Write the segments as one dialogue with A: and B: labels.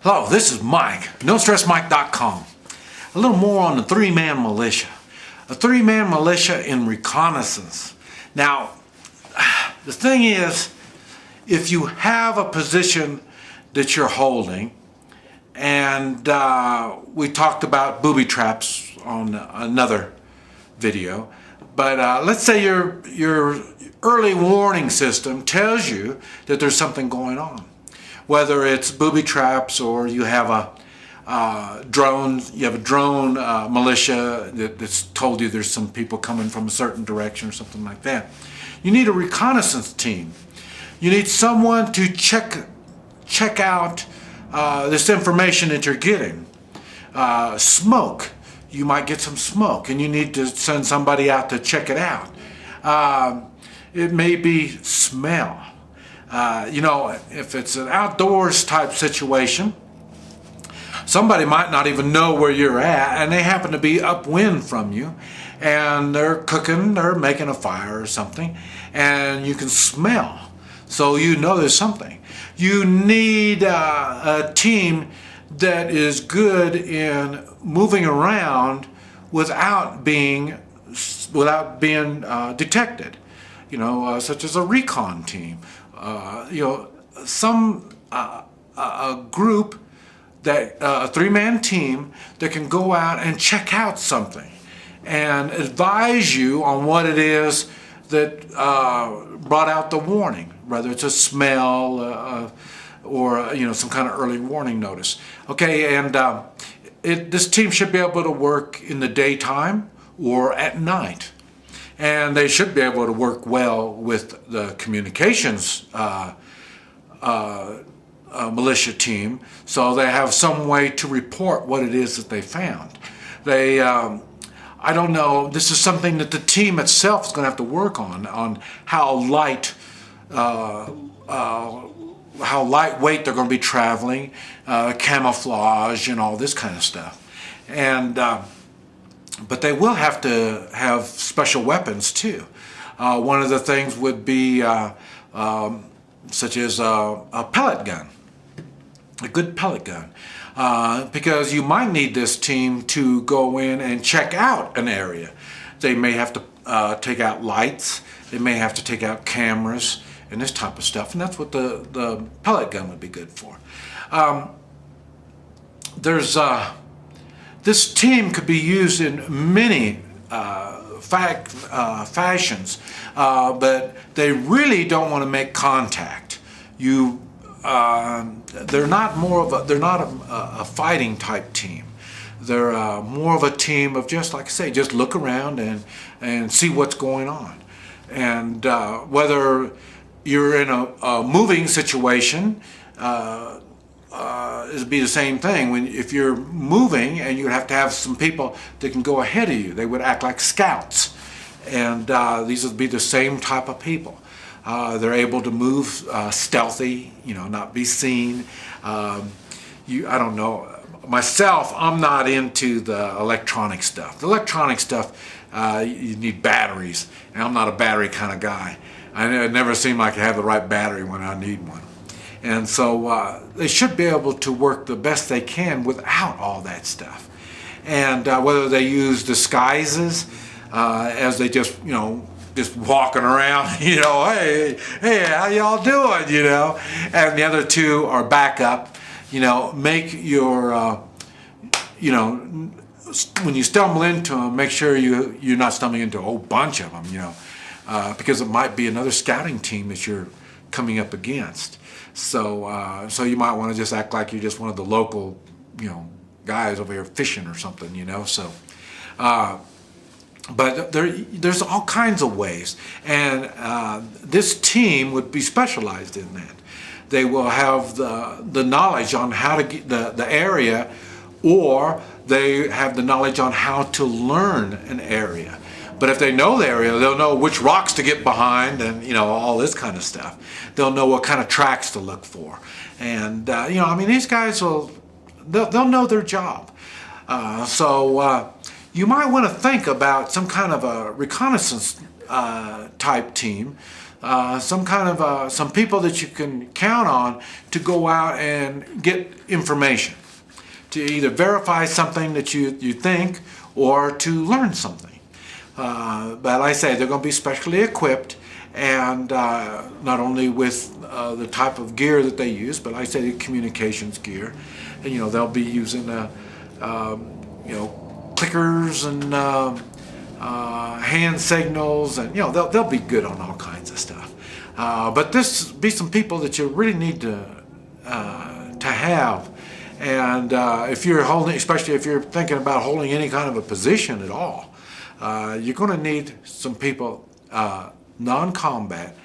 A: Hello, this is Mike, NoStressMike.com. A little more on the three-man militia. A three-man militia in reconnaissance. Now, the thing is, if you have a position that you're holding, and we talked about booby traps on another video, but let's say your early warning system tells you that there's something going on. Whether it's booby traps or you have a drone militia that's told you there's some people coming from a certain direction or something like that. You need a reconnaissance team. You need someone to check out this information that you're getting. Smoke. You might get some smoke and you need to send somebody out to check it out. It may be smell. If it's an outdoors type situation, somebody might not even know where you're at and they happen to be upwind from you and they're cooking, they're making a fire or something, and you can smell. So you know there's something. You need a team that is good in moving around without being detected. Such as a recon team. A group a three-man team that can go out and check out something and advise you on what it is that brought out the warning, whether it's a smell or some kind of early warning notice. Okay, and this team should be able to work in the daytime or at night. And they should be able to work well with the communications militia team, so they have some way to report what it is that they found. I don't know, this is something that the team itself is going to have to work on how lightweight they're going to be traveling, camouflage and all this kind of stuff. And but they will have to have special weapons too. One of the things would be such as a pellet gun, a good pellet gun, because you might need this team to go in and check out an area. They may have to take out lights, they may have to take out cameras and this type of stuff, and that's what the pellet gun would be good for. This team could be used in many fashions, but they really don't want to make contact. They're not a fighting type team. They're more of a team of just, like I say, just look around and see what's going on. And whether you're in a moving situation, it'd be the same thing. If you're moving and you have to have some people that can go ahead of you, they would act like scouts, and these would be the same type of people. They're able to move stealthy, not be seen. I don't know. Myself, I'm not into the electronic stuff. The electronic stuff, you need batteries, and I'm not a battery kind of guy. It never seemed like I have the right battery when I need one. And so they should be able to work the best they can without all that stuff. And whether they use disguises as they just walking around, hey, how y'all doing, and the other two are backup, make your, when you stumble into them, make sure you're not stumbling into a whole bunch of them, because it might be another scouting team that you're coming up against. So you might want to just act like you're just one of the local, guys over here fishing or something, So, but there's all kinds of ways, and this team would be specialized in that. They will have the knowledge on how to get the area, or they have the knowledge on how to learn an area. But if they know the area, they'll know which rocks to get behind and, all this kind of stuff. They'll know what kind of tracks to look for. And, these guys they'll know their job. So you might want to think about some kind of a reconnaissance type team some people that you can count on to go out and get information, to either verify something that you think or to learn something. But like I say, they're going to be specially equipped, and not only with the type of gear that they use, but like I say, the communications gear. And they'll be using clickers and hand signals, and they'll be good on all kinds of stuff. But this be some people that you really need to have. And if you're holding, especially if you're thinking about holding any kind of a position at all, you're going to need some people, non-combat,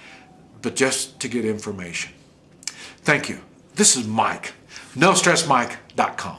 A: but just to get information. Thank you. This is Mike, NoStressMike.com.